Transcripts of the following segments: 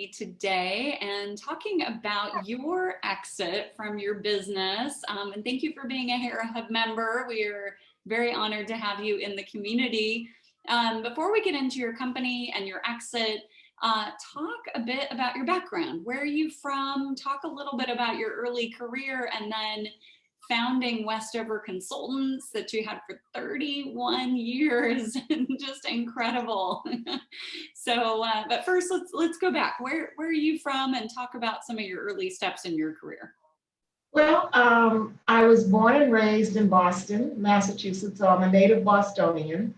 community today and talking about your exit from your business. And thank you for being a Hair Hub member. We are very honored to have you in the community. Before we get into your company and your exit, talk a bit about your background. Where are you from? Talk a little bit about your early career, and then founding Westover Consultants that you had for 31 years. Just incredible. So, but first let's go back. Where are you from, and talk about some of your early steps in your career? Well, I was born and raised in Boston, Massachusetts, so I'm a native Bostonian.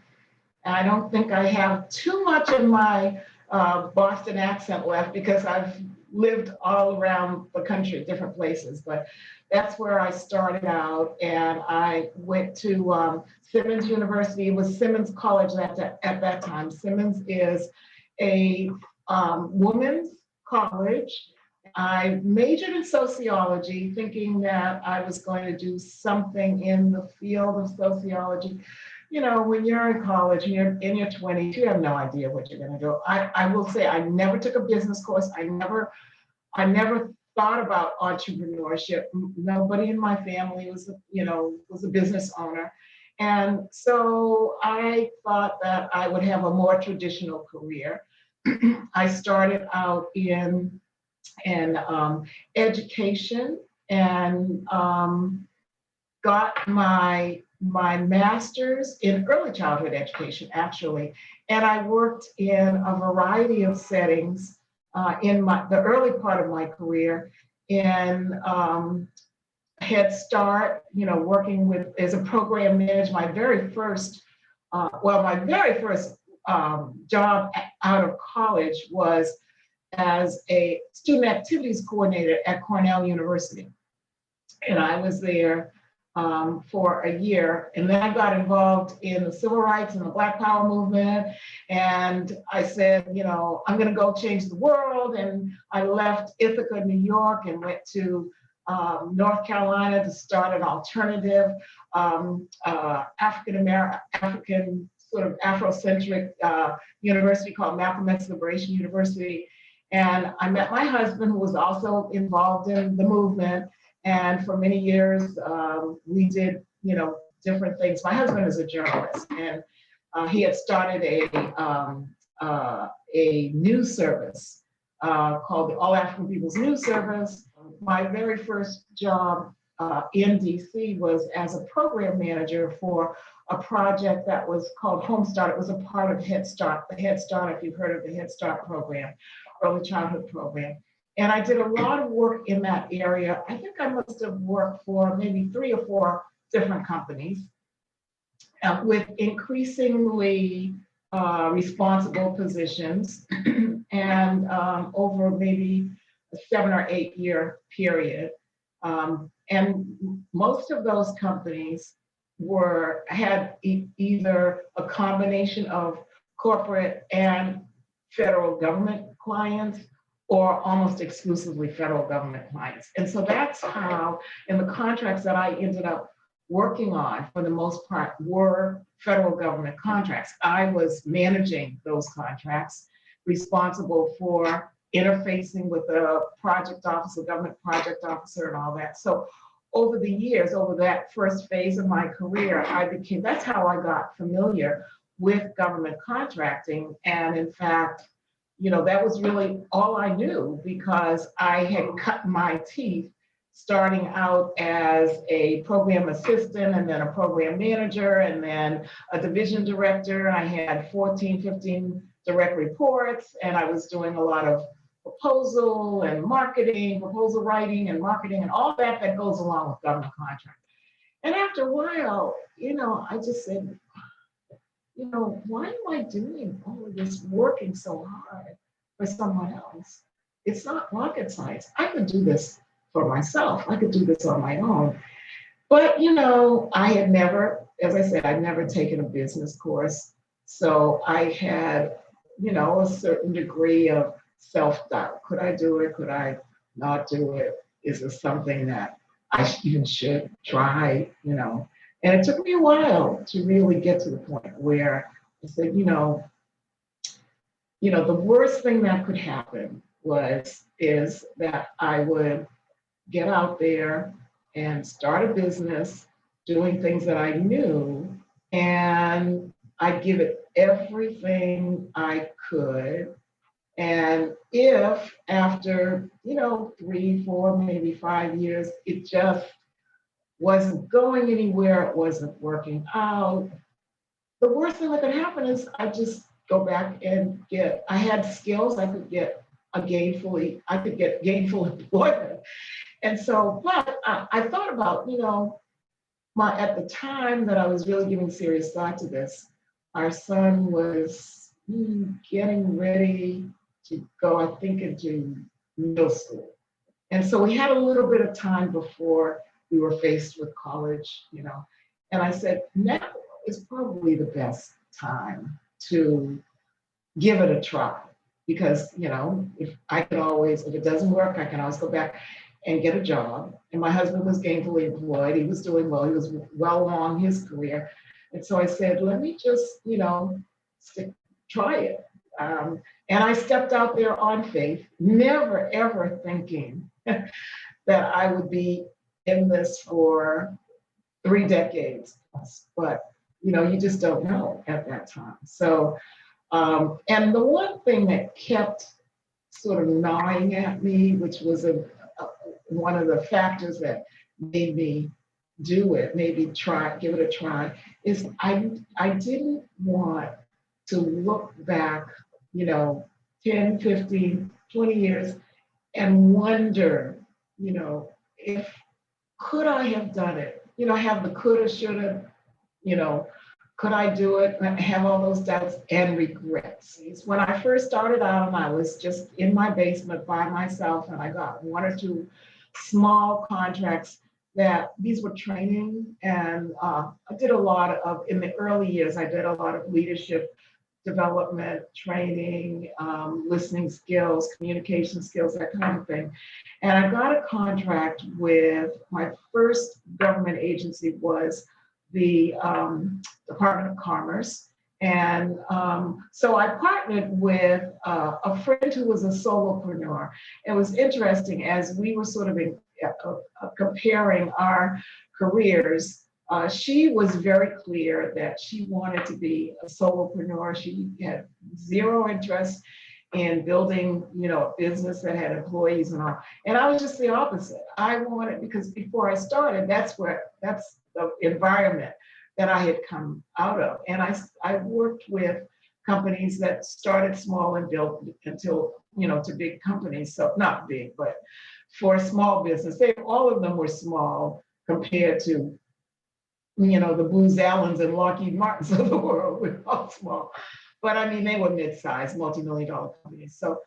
I don't think I have too much of my Boston accent left because I've lived all around the country, different places, but that's where I started out. And I went to Simmons University. It was Simmons College at that time. Simmons is a women's college. I majored in sociology, thinking that I was going to do something in the field of sociology. You know, when you're in college and you're in your 20s, you have no idea what you're going to do. I will say I never took a business course. I never thought about entrepreneurship. Nobody in my family was a business owner. And so I thought that I would have a more traditional career. I started out in education and got my master's in early childhood education, actually. And I worked in a variety of settings in the early part of my career in Head Start, working as a program manager. My very first job out of college was as a student activities coordinator at Cornell University. And I was there for a year. And then I got involved in the civil rights and the Black Power movement. And I said, I'm going to go change the world. And I left Ithaca, New York, and went to North Carolina to start an alternative African sort of Afrocentric university called Malcolm X Liberation University. And I met my husband, who was also involved in the movement. And for many years, we did, different things. My husband is a journalist, and he had started a news service called the All African People's News Service. My very first job in DC was as a program manager for a project that was called Home Start. It was a part of Head Start, if you've heard of the Head Start program, early childhood program. And I did a lot of work in that area. I think I must have worked for maybe 3 or 4 different companies with increasingly responsible positions and over maybe a 7 or 8 year period. And most of those companies had either a combination of corporate and federal government clients, or almost exclusively federal government clients. And so that's how, in the contracts that I ended up working on, for the most part, were federal government contracts. I was managing those contracts, responsible for interfacing with the project officer, government project officer, and all that. So over the years, over that first phase of my career, that's how I got familiar with government contracting. And in fact, that was really all I knew, because I had cut my teeth starting out as a program assistant, and then a program manager, and then a division director. I had 14, 15 direct reports, and I was doing a lot of proposal writing and marketing, and all that goes along with government contracts. And after a while, I just said, why am I doing all of this, working so hard for someone else? It's not rocket science. I could do this for myself. I could do this on my own. But, I had never, as I said, I'd never taken a business course. So I had, a certain degree of self-doubt. Could I do it? Could I not do it? Is this something that I even should try? And it took me a while to really get to the point where I said, the worst thing that could happen is that I would get out there and start a business doing things that I knew, and I'd give it everything I could. And if after, 3, 4, maybe 5 years, it just wasn't going anywhere, it wasn't working out, the worst thing that could happen is I just go back and I had skills, I could get gainful employment. And so, but I thought about, at the time that I was really giving serious thought to this, our son was getting ready to go, I think, into middle school. And so we had a little bit of time before we were faced with college, And I said, now is probably the best time to give it a try. Because, if it doesn't work, I can always go back and get a job. And my husband was gainfully employed. He was doing well. He was well along his career. And so I said, let me just, try it. And I stepped out there on faith, never, ever thinking that I would be in this for 3 decades plus. But, you just don't know at that time. So, and the one thing that kept sort of gnawing at me, which was one of the factors that made me do it, maybe give it a try, is I didn't want to look back, 10, 15, 20 years and wonder, if could I have done it? Have the coulda, shoulda, could I do it? And have all those doubts and regrets. When I first started out, I was just in my basement by myself, and I got 1 or 2 small contracts these were training. And I did a lot of, in the early years, I did a lot of leadership development training, listening skills, communication skills, that kind of thing. And I got a contract with, my first government agency was the Department of Commerce. And so I partnered with a friend who was a solopreneur. It was interesting as we were sort of comparing our careers. She was very clear that she wanted to be a solopreneur. She had zero interest in building, a business that had employees and all. And I was just the opposite. I wanted, because before I started, that's the environment that I had come out of. And I worked with companies that started small and built until, to big companies. So not big, but for a small business, all of them were small compared to, the Booz Allens and Lockheed Martins of the world were all small. But I mean, they were mid-sized, multi-million-dollar companies. So,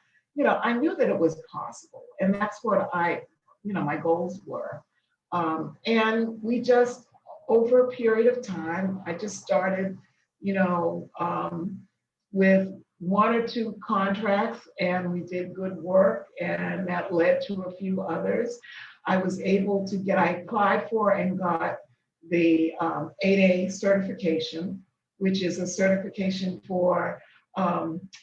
I knew that it was possible. And that's what my goals were. And we just, over a period of time, I just started, with 1 or 2 contracts, and we did good work, and that led to a few others. I applied for and got the 8A certification, which is a certification for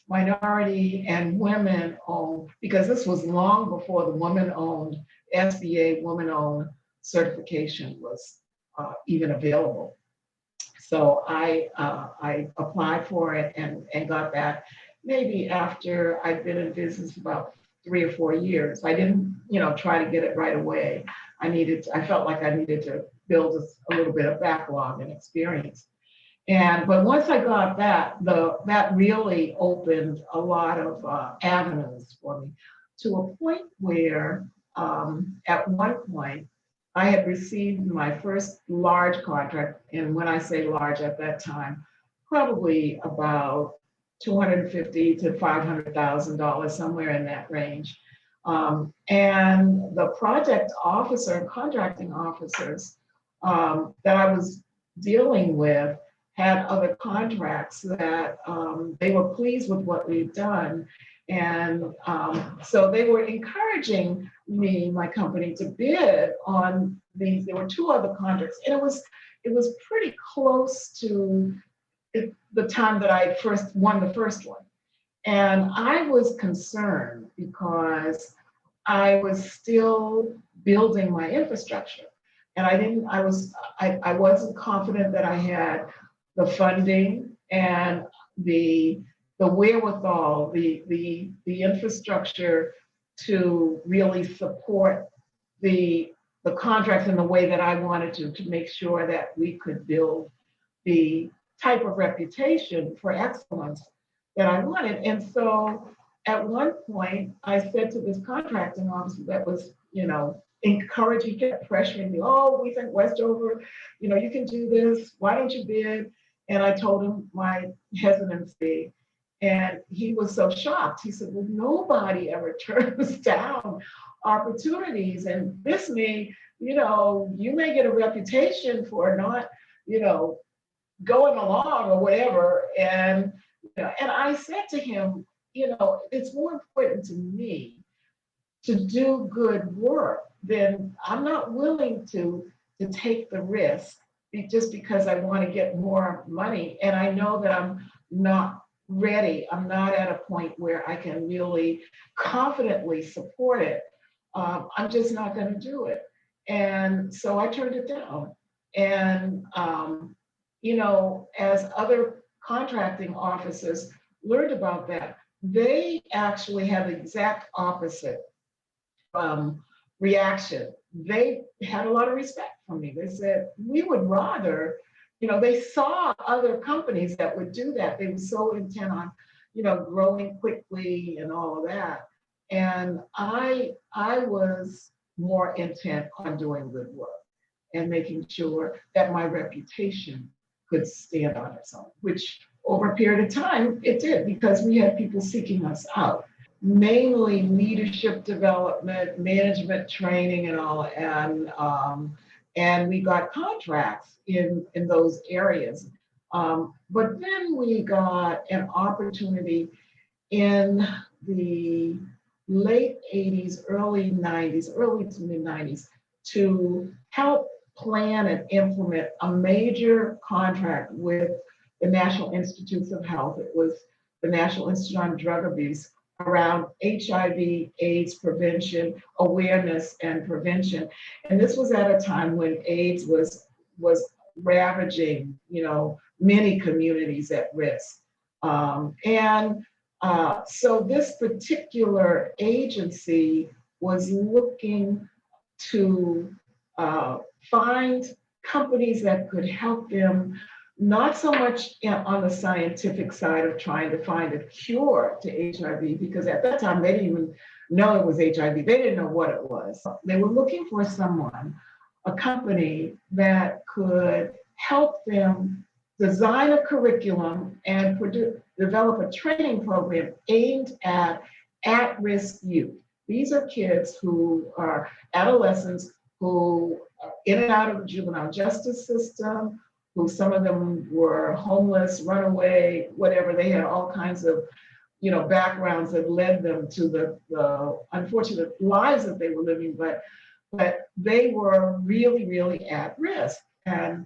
minority and women-owned, because this was long before the women-owned, SBA women-owned certification was even available. So I applied for it and got that maybe after I'd been in business about 3 or 4 years. I didn't, try to get it right away. I felt like I needed to build a little bit of backlog and experience. But once I got that, that really opened a lot of avenues for me, to a point where at one point I had received my first large contract. And when I say large at that time, probably about $250,000 to $500,000, somewhere in that range. And the project officer and contracting officers that I was dealing with had other contracts that they were pleased with what we've done. And so they were encouraging me, my company, to bid on these. There were 2 other contracts, and it was pretty close to the time that I first won the first one. And I was concerned because I was still building my infrastructure. And I wasn't confident that I had the funding and the wherewithal, the infrastructure to really support the contracts in the way that I wanted to make sure that we could build the type of reputation for excellence that I wanted. And so at one point, I said to this contracting officer that was, encouraging, he kept pressuring me, oh, we think Westover, you can do this. Why don't you bid? And I told him my hesitancy. And he was so shocked. He said, well, nobody ever turns down opportunities. And this may, you may get a reputation for not, going along or whatever. And I said to him, it's more important to me to do good work than I'm not willing to take the risk just because I want to get more money. And I know that I'm not ready. I'm not at a point where I can really confidently support it. I'm just not going to do it. And so I turned it down. And, as other contracting offices learned about that, they actually have the exact opposite reaction. They had a lot of respect for me. They said, we would rather, they saw other companies that would do that. They were so intent on, growing quickly and all of that. And I was more intent on doing good work and making sure that my reputation could stand on its own, which over a period of time it did, because we had people seeking us out, mainly leadership development, management training, and all, and we got contracts in those areas. But then we got an opportunity in the late 80s, early 90s, early to mid 90s to help plan and implement a major contract with the National Institutes of Health. It was the National Institute on Drug Abuse around HIV, AIDS prevention, awareness and prevention. And this was at a time when AIDS was ravaging, many communities at risk. So this particular agency was looking to find companies that could help them, not so much on the scientific side of trying to find a cure to HIV, because at that time they didn't even know it was HIV. They didn't know what it was. They were looking for someone, a company that could help them design a curriculum and develop a training program aimed at at-risk youth. These are kids who are adolescents who are in and out of the juvenile justice system, who some of them were homeless, runaway, whatever. They had all kinds of, backgrounds that led them to the unfortunate lives that they were living, but they were really, really at risk. And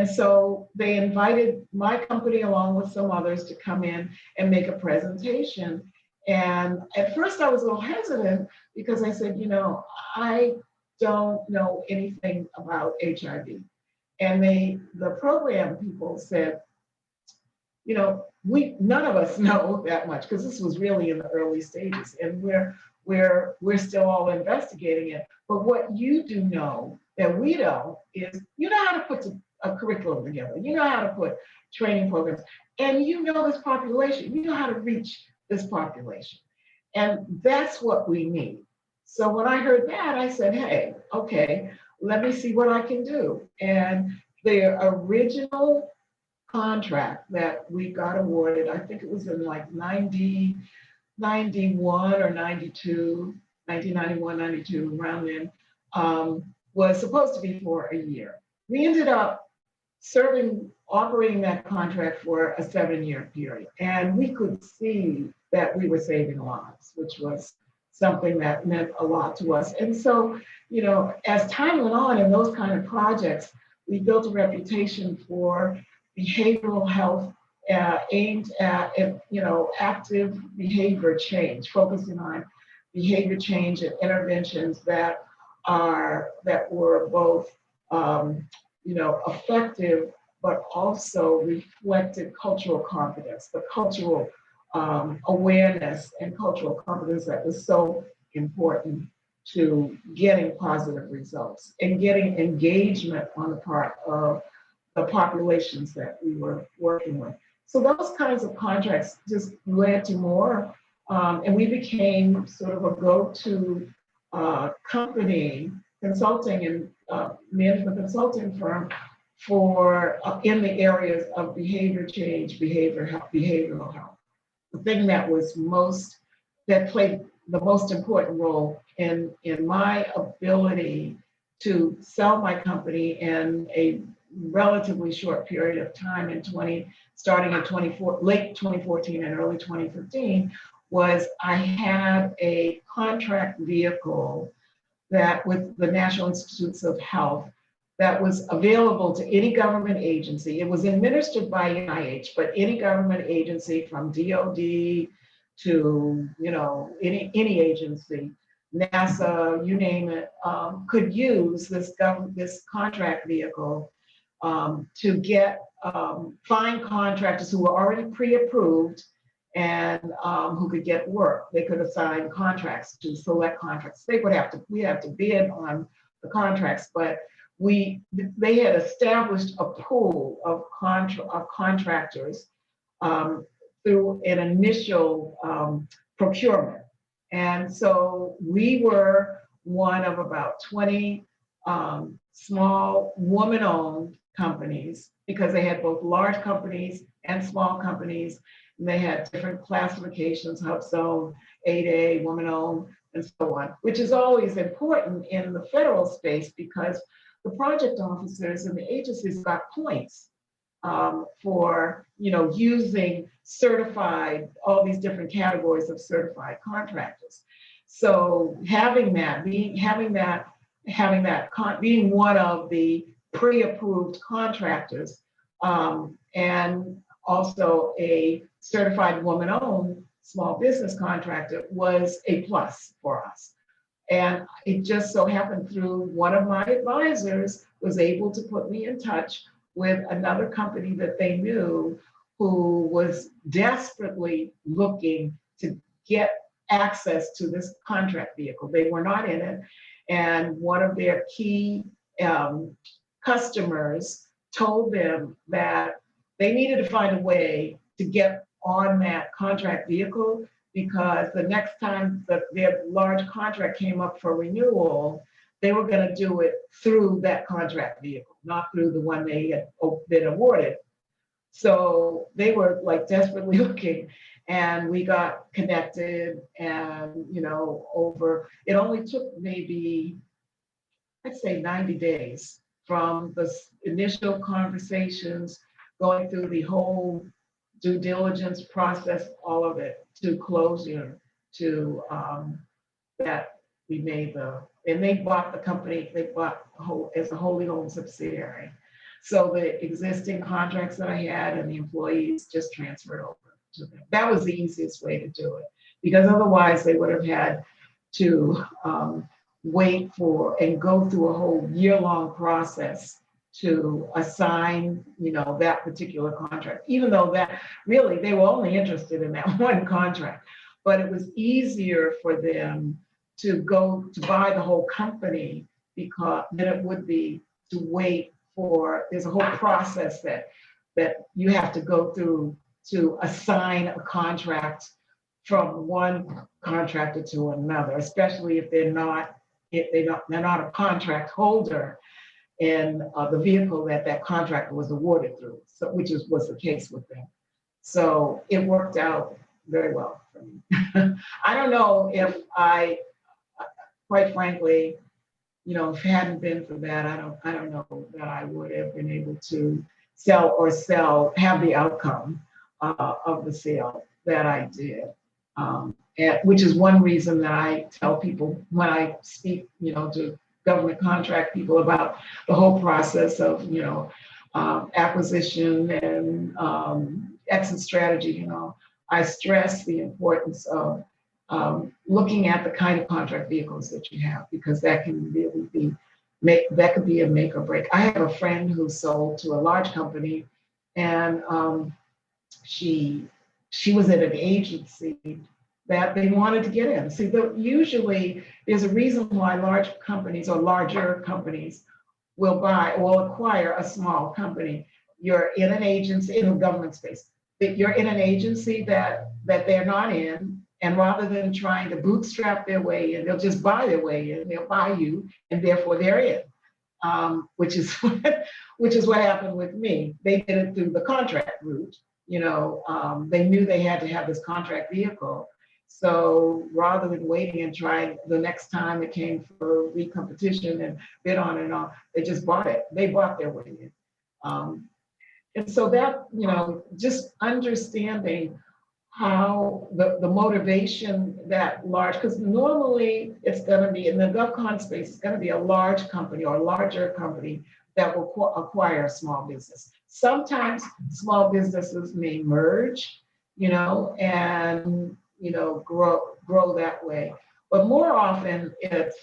so they invited my company along with some others to come in and make a presentation. And at first I was a little hesitant because I said, I don't know anything about HIV. And the program people said, none of us know that much, because this was really in the early stages, and we're still all investigating it. But what you do know that we don't is how to put a curriculum together. You know how to put training programs, and this population. You know how to reach this population, and that's what we need. So when I heard that, I said, hey, okay, let me see what I can do. And the original contract that we got awarded, I think it was in like 91 or 92, 1991, 92, around then, was supposed to be for a year. We ended up operating that contract for a 7-year period. And we could see that we were saving lives, which was something that meant a lot to us. And so, as time went on in those kind of projects, we built a reputation for behavioral health aimed at, active behavior change, focusing on behavior change and interventions that were both, effective, but also reflected cultural competence, the cultural awareness and cultural competence that was so important to getting positive results and getting engagement on the part of the populations that we were working with. So those kinds of contracts just led to more, and we became sort of a go-to company, consulting and management consulting firm for in the areas of behavior change, behavioral health. The thing that played the most important role in my ability to sell my company in a relatively short period of time starting in late 2014 and early 2015, was I had a contract vehicle that with the National Institutes of Health that was available to any government agency. It was administered by NIH, but any government agency from DOD to any agency, NASA, you name it, could use this contract vehicle to get find contractors who were already pre-approved and who could get work. They could assign contracts to select contracts. We have to bid on the contracts, but they had established a pool of contractors through an initial procurement. And so we were one of about 20 small woman-owned companies, because they had both large companies and small companies. And they had different classifications, HUB Zone, 8A, woman-owned, and so on, which is always important in the federal space because the project officers and the agencies got points for using all these different categories of certified contractors. So being one of the pre-approved contractors and also a certified woman-owned small business contractor was a plus for us. And it just so happened through one of my advisors was able to put me in touch with another company that they knew who was desperately looking to get access to this contract vehicle. They were not in it. And one of their key customers told them that they needed to find a way to get on that contract vehicle, because the next time that their large contract came up for renewal, they were going to do it through that contract vehicle, not through the one they had been awarded. So they were like desperately looking, and we got connected, and it only took maybe, I'd say 90 days from the initial conversations, going through the whole due diligence process, all of it, to closure, to that we made and they bought the company, as a wholly owned subsidiary. So the existing contracts that I had and the employees just transferred over to them. That was the easiest way to do it, because otherwise they would have had to wait for and go through a whole year-long process to assign, that particular contract, even though that really they were only interested in that one contract. But it was easier for them to go to buy the whole company than it would be to wait for. There's a whole process that you have to go through to assign a contract from one contractor to another, especially if they're not a contract holder in the vehicle that contractor was awarded through, which was the case with them. So it worked out very well for me. I don't know if quite frankly, if it hadn't been for that, I don't know that I would have been able to have the outcome of the sale that I did. Which is one reason that I tell people when I speak, to government contract people about the whole process of, acquisition and exit strategy, I stress the importance of looking at the kind of contract vehicles that you have, because that can really that could be a make or break. I have a friend who sold to a large company, and she was at an agency that they wanted to get in. See, usually there's a reason why large companies or larger companies will acquire a small company. You're in an agency in a government space. You're in an agency that they're not in, and rather than trying to bootstrap their way in, they'll just buy their way in. They'll buy you, and therefore they're in. Which is what happened with me. They did it through the contract route. They knew they had to have this contract vehicle. So rather than waiting and trying the next time it came for recompetition and bid on and on, they just bought it. They bought their way in. And so that, just understanding how the motivation that large, because normally it's going to be in the GovCon space, it's going to be a large company or a larger company that will acquire a small business. Sometimes small businesses may merge, and grow that way. But more often it's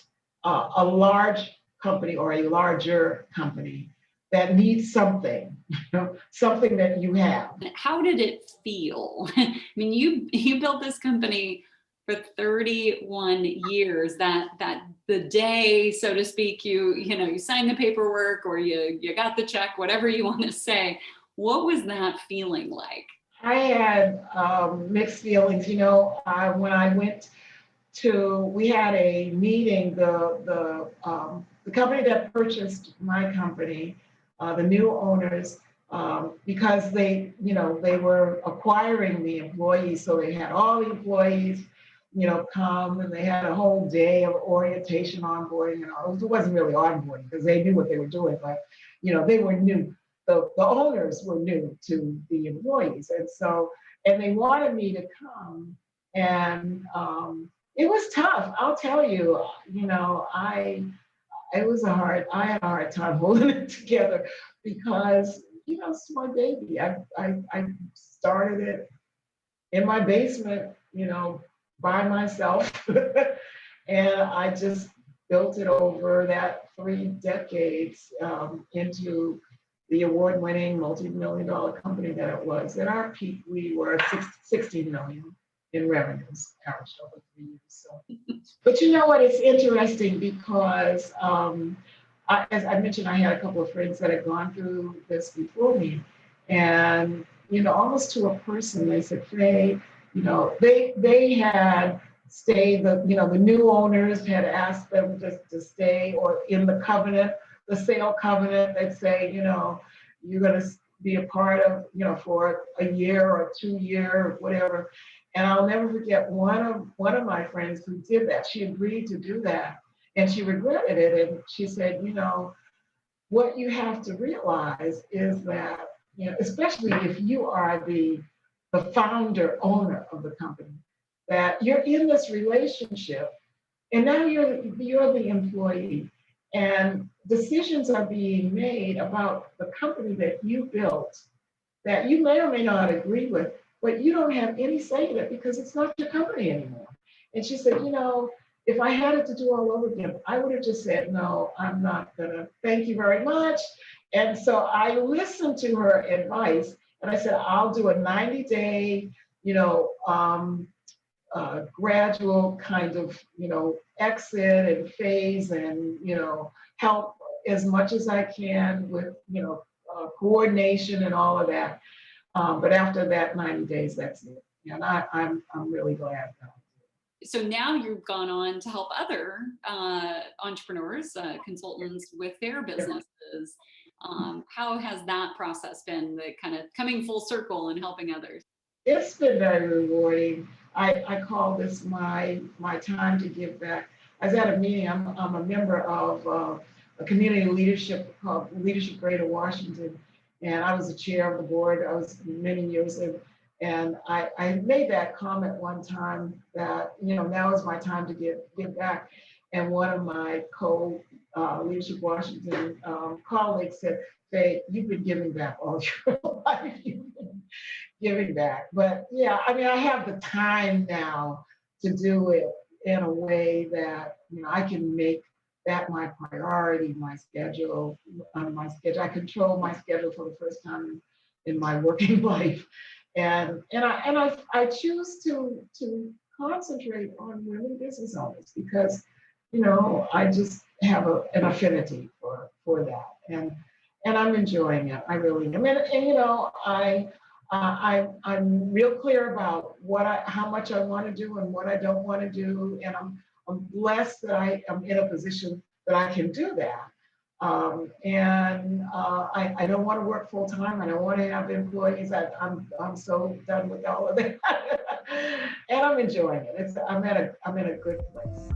a large company or a larger company that needs something, something that you have. How did it feel? I mean, you built this company for 31 years. That the day, so to speak, you signed the paperwork or you got the check, whatever you want to say. What was that feeling like? I had mixed feelings. When I went we had a meeting. The company that purchased my company, the new owners, because they were acquiring the employees, so they had all the employees, come, and they had a whole day of orientation, onboarding, and all. It wasn't really onboarding because they knew what they were doing, but they were new. The owners were new to the employees, and they wanted me to come, and it was tough. I'll tell you, I had a hard time holding it together because, it's my baby. I started it in my basement, by myself. And I just built it over that 3 decades into the award-winning multi-million-dollar company that it was. At our peak, we were 16 million in revenues, averaged over 3 years. So. But you know what? It's interesting because, as I mentioned, I had a couple of friends that had gone through this before me, and almost to a person, they said, Faye, they had stayed. The new owners had asked them to stay or in the covenant, the sale covenant. They'd say, you're going to be a part of, for a year or 2 year, whatever. And I'll never forget one of my friends who did that. She agreed to do that, and she regretted it. And she said, what you have to realize is that, especially if you are the founder, owner of the company, that you're in this relationship, and now you're the employee, and decisions are being made about the company that you built that you may or may not agree with, but you don't have any say in it because it's not your company anymore. And she said, if I had it to do all over again, I would have just said, no, I'm not gonna, thank you very much. And so I listened to her advice, and I said, I'll do a 90-day, gradual kind of, exit and phase, and, help as much as I can with, coordination and all of that. But after that 90 days, that's it. And I'm really glad. So now you've gone on to help other entrepreneurs, consultants with their businesses. How has that process been, the kind of coming full circle and helping others? It's been very rewarding. I call this my time to give back. I was at a meeting. I'm a member of a community leadership called Leadership Greater Washington, and I was the chair of the board. I was many years in. And I made that comment one time that, now is my time to give back. And one of my Leadership Washington colleagues said, Faye, you've been giving back all your life. You've been giving back. But yeah, I mean, I have the time now to do it in a way that, I can make that my priority, my schedule. I control my schedule for the first time in my working life. And I choose to concentrate on women business owners because, I just have an affinity for that. And I'm enjoying it. I really am. I'm real clear about how much I want to do and what I don't want to do. And I'm blessed that I am in a position that I can do that. I don't want to work full time. I don't want to have employees. I'm so done with all of that, and I'm enjoying it. I'm in a good place.